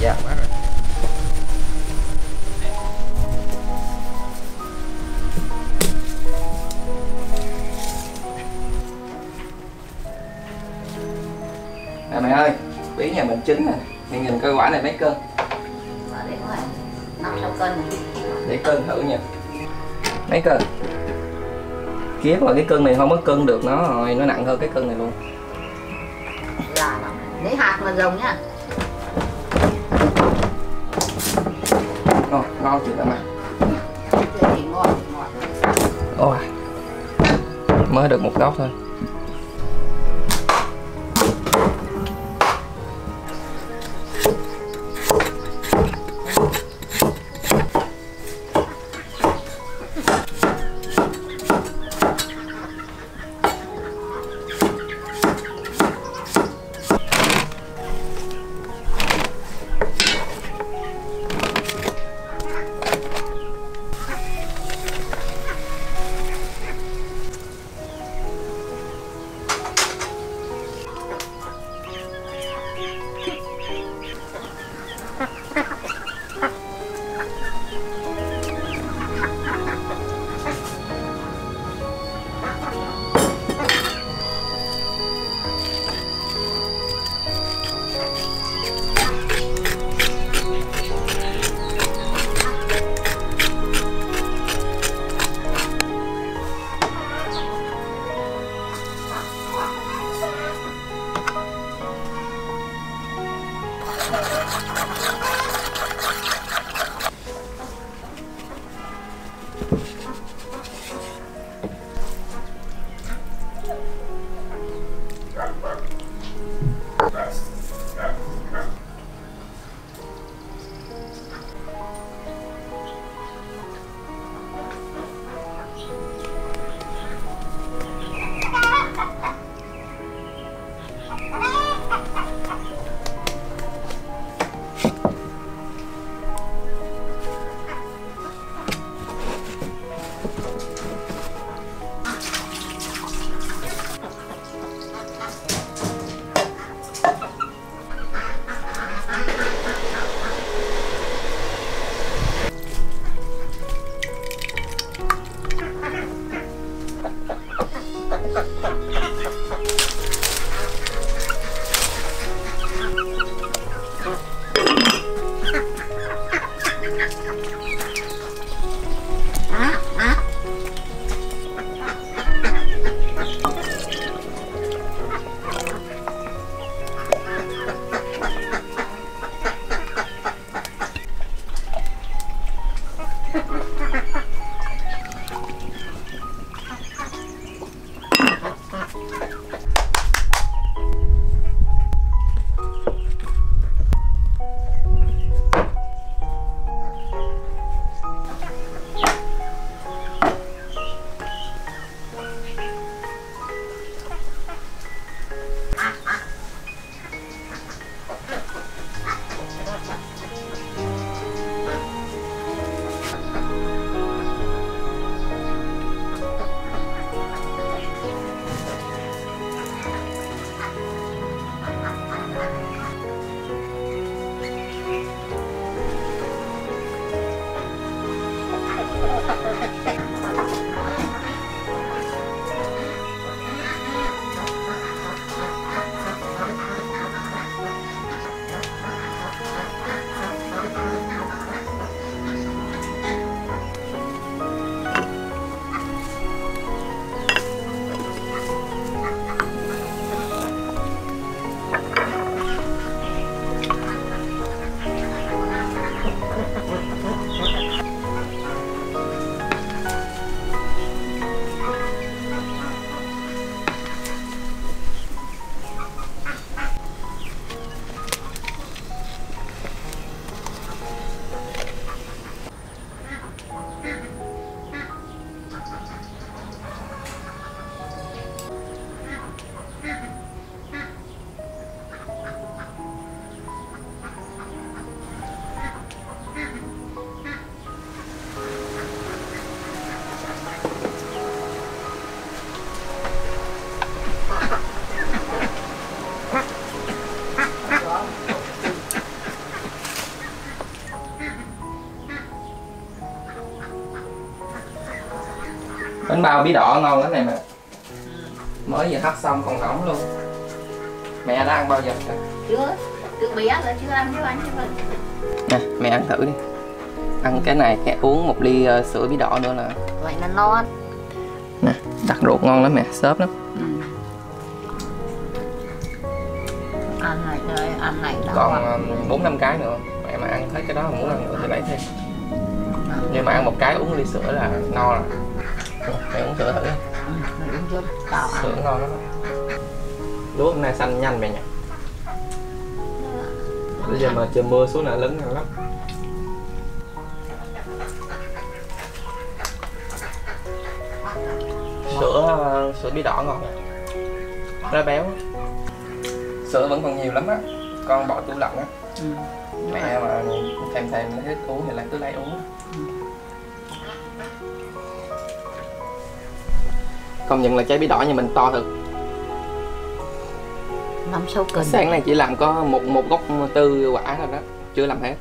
Dạ quá rồi. Nè mẹ ơi, bí nhà mình chín nè, mẹ nhìn coi quả này mấy cân? Để rồi, 5-6 cân này. Để cân thử nha. Mấy cân? Kiếp rồi, cái cân này không có cân được nó rồi, nó nặng hơn cái cân này luôn. Dạ lắm. Lấy hạt mà rồng nhá. Ngon chưa mà. Thì ngon. Ôi, mới được một góc thôi. Bánh bao bí đỏ ngon lắm này mẹ. Mới vừa hấp xong còn nóng luôn. Mẹ đã ăn bao giờ chưa? Chưa, từ bé là chưa ăn chứ anh chứ. Nè, mẹ ăn thử đi. Ăn cái này, cái uống một ly sữa bí đỏ nữa là vậy là non. nè, đặt ruột ngon lắm mẹ, xốp lắm. Ăn này đó. Còn 4-5 cái nữa. Mẹ mà ăn hết cái đó mà muốn ăn nữa thì lấy thêm. Nhưng mà ăn một cái uống ly sữa là no rồi. Mẹ uống sữa thử. Uống chút tao ăn. Sữa ngon lắm. Lúa hôm nay xanh nhanh mẹ nhỉ. Bây giờ mà trời mưa xuống là lớn ngon lắm. Sữa bí đỏ ngon. Nó béo. Sữa vẫn còn nhiều lắm á. Con bỏ tủ lạnh á. Mẹ mà thèm lấy hết uống thì lại cứ lấy uống. Công nhận là trái bí đỏ nhà mình to thật. 5-6 cân. Sáng nay chỉ làm có một gốc tư quả rồi đó, chưa làm hết.